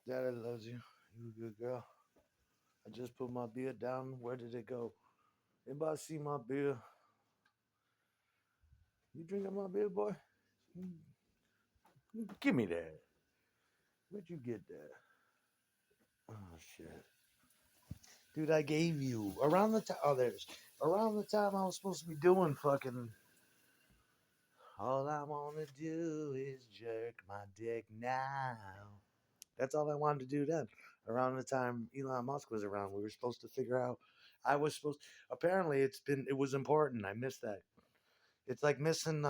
Daddy loves you. You a good girl. I just put my beer down. Where did it go? Anybody see my beer? You drinking my beer, boy? Give me that. Where'd you get that? Oh shit, dude! I gave you around the time. Oh, there's around the time I was supposed to be doing fucking. All I wanna do is jerk my dick now. That's all I wanted to do then. Around the time Elon Musk was around, we were supposed to figure out. I was supposed. Apparently, it was important. I missed that. It's like missing.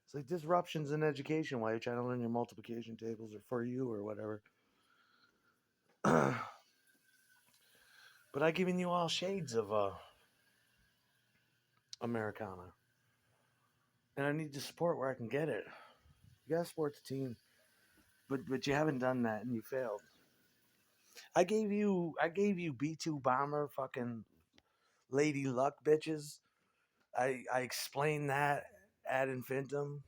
It's like disruptions in education while you're trying to learn your multiplication tables or for you or whatever. But I given you all shades of Americana, and I need to support where I can get it. You gotta support the team, but you haven't done that and you failed. I gave you B2 bomber fucking lady luck bitches. I explained that ad infinitum.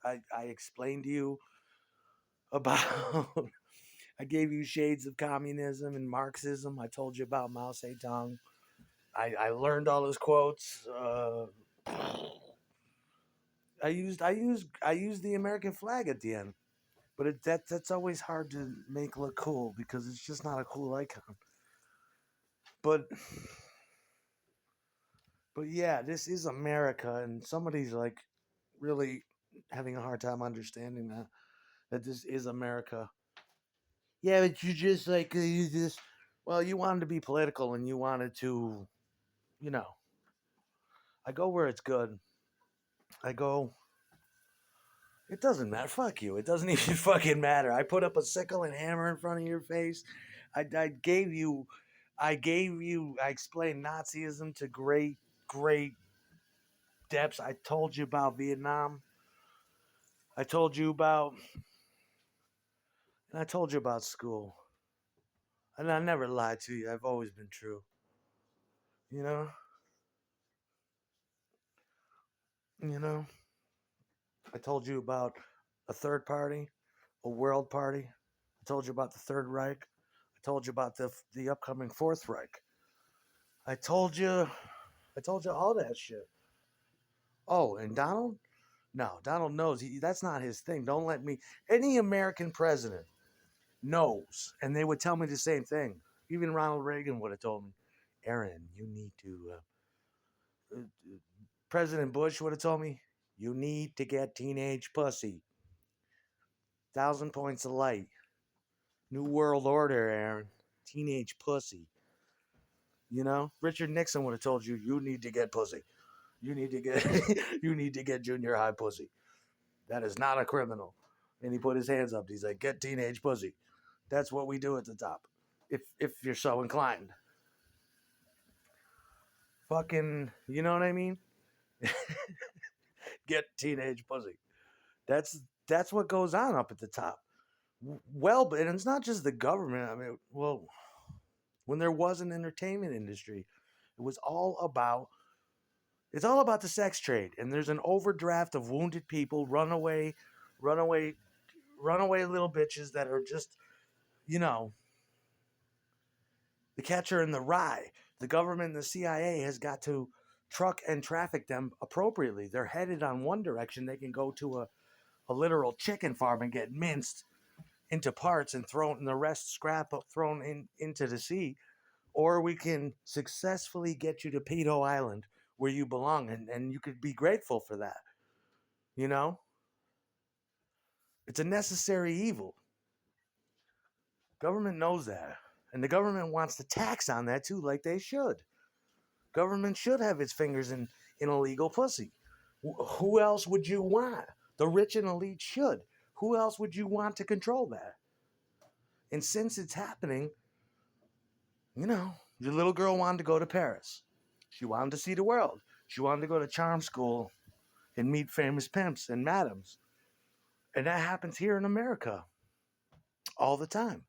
I explained to you about. I gave you shades of communism and Marxism. I told you about Mao Zedong. I learned all his quotes. I used the American flag at the end, but that's always hard to make look cool because it's just not a cool icon. But yeah, this is America, and somebody's like really having a hard time understanding that this is America. Yeah, but you just like you just well, you wanted to be political and you wanted to, you know. I go where it's good. I go. It doesn't matter. Fuck you. It doesn't even fucking matter. I put up a sickle and hammer in front of your face. I gave you. I gave you. I explained Nazism to great depths. I told you about Vietnam. I told you about. And I told you about school. And I never lied to you. I've always been true. You know. You know. I told you about a third party, a world party. I told you about the Third Reich. I told you about the upcoming Fourth Reich. I told you. I told you all that shit. Oh, and Donald? No, Donald knows that's not his thing. Don't let me. Any American president knows, and they would tell me the same thing. Even Ronald Reagan would have told me, Aaron, you need to. Uh, President Bush would have told me, you need to get teenage pussy. 1,000 points of light. New World Order, Aaron. Teenage pussy. You know, Richard Nixon would have told you, you need to get pussy. You need to get, you need to get junior high pussy. That is not a criminal. And he put his hands up. He's like, get teenage pussy. That's what we do at the top. If you're so inclined. Fucking, you know what I mean? Get teenage pussy. That's what goes on up at the top. Well, but and it's not just the government. I mean, well, when there was an entertainment industry, it was all about it's all about the sex trade. And there's an overdraft of wounded people, runaway, runaway little bitches that are just, you know, the catcher in the rye. The government and the CIA has got to truck and traffic them appropriately. They're headed on one direction. They can go to a literal chicken farm and get minced into parts and thrown and the rest scrap up thrown into the sea. Or we can successfully get you to Pedo Island where you belong and you could be grateful for that. You know? It's a necessary evil. Government knows that. And the government wants to tax on that too, like they should. Government should have its fingers in illegal pussy. Who else would you want? The rich and elite should. Who else would you want to control that? And since it's happening, you know, your little girl wanted to go to Paris. She wanted to see the world. She wanted to go to charm school and meet famous pimps and madams. And that happens here in America all the time.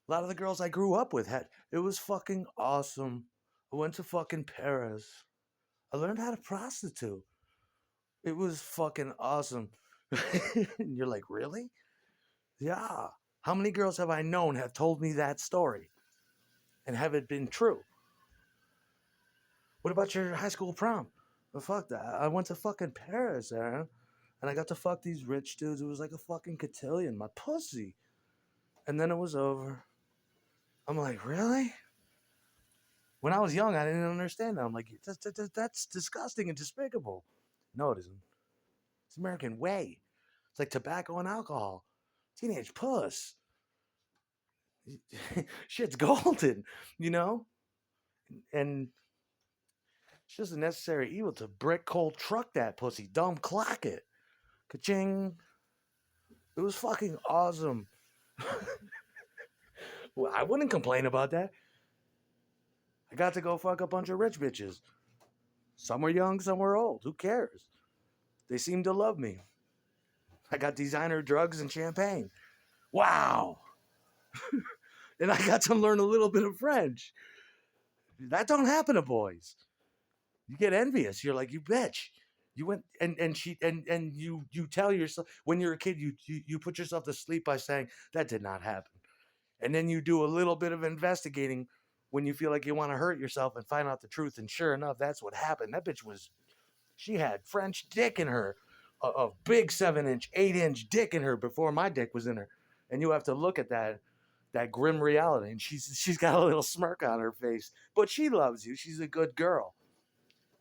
A lot of the girls I grew up with had it was fucking awesome. I went to fucking Paris. I learned how to prostitute. It was fucking awesome. And you're like, really? Yeah. How many girls have I known have told me that story and have it been true? What about your high school prom? Well, fuck that. I went to fucking Paris, Aaron, and I got to fuck these rich dudes. It was like a fucking cotillion, my pussy. And then it was over. I'm like, really? When I was young, I didn't understand that. I'm like, that's disgusting and despicable. No, it isn't. It's American way. It's like tobacco and alcohol. Teenage puss. Shit's golden, you know? And it's just a necessary evil to brick cold truck that pussy. Dumb clock it. Ka-ching. It was fucking awesome. Well, I wouldn't complain about that. I got to go fuck a bunch of rich bitches. Some were young, some were old. Who cares? They seemed to love me. I got designer drugs and champagne. Wow. And I got to learn a little bit of French. That don't happen to boys. You get envious. You're like, you bitch. You went and you tell yourself when you're a kid, you put yourself to sleep by saying that did not happen. And then you do a little bit of investigating when you feel like you want to hurt yourself and find out the truth. And sure enough, that's what happened. That bitch was, she had French dick in her, a big 7-inch, 8-inch dick in her before my dick was in her. And you have to look at that grim reality. And she's got a little smirk on her face, but she loves you. She's a good girl,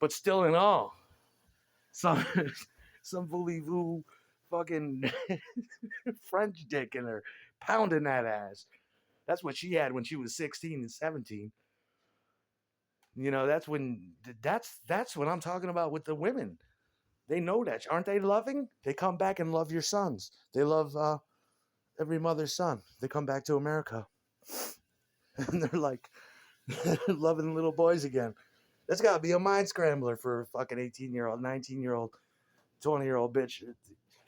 but still in awe. Some some voulez-vous fucking French dick in her, pounding that ass. That's what she had when she was 16 and 17. You know, that's what I'm talking about with the women. They know that, aren't they loving? They come back and love your sons. They love every mother's son. They come back to America, and they're like loving little boys again. That's got to be a mind scrambler for a fucking 18-year-old, 19-year-old, 20-year-old bitch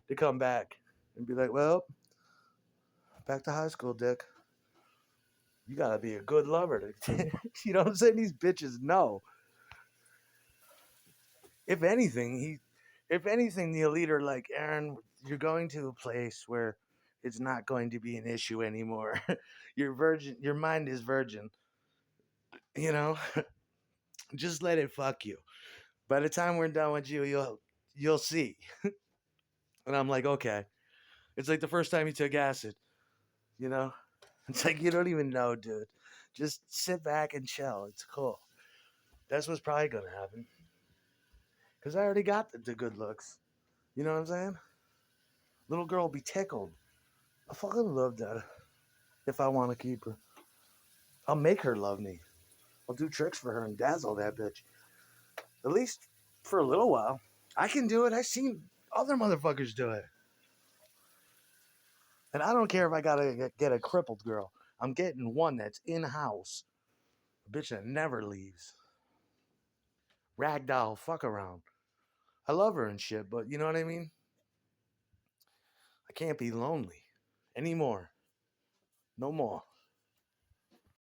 to come back and be like, well, back to high school, Dick. You gotta be a good lover to, you know what I'm saying? These bitches know. If anything, if anything, the elite are like, Aaron, you're going to a place where it's not going to be an issue anymore. You're virgin. Your mind is virgin. You know, just let it fuck you. By the time we're done with you, you'll see. And I'm like, okay. It's like the first time you took acid. You know, it's like you don't even know, dude. Just sit back and chill. It's cool. That's what's probably gonna happen. Cause I already got the good looks. You know what I'm saying? Little girl will be tickled. I fucking love that. If I want to keep her, I'll make her love me. I'll do tricks for her and dazzle that bitch. At least for a little while. I can do it. I've seen other motherfuckers do it. And I don't care if I gotta get a crippled girl. I'm getting one that's in house. A bitch that never leaves. Ragdoll, fuck around. I love her and shit, but you know what I mean? I can't be lonely anymore. No more.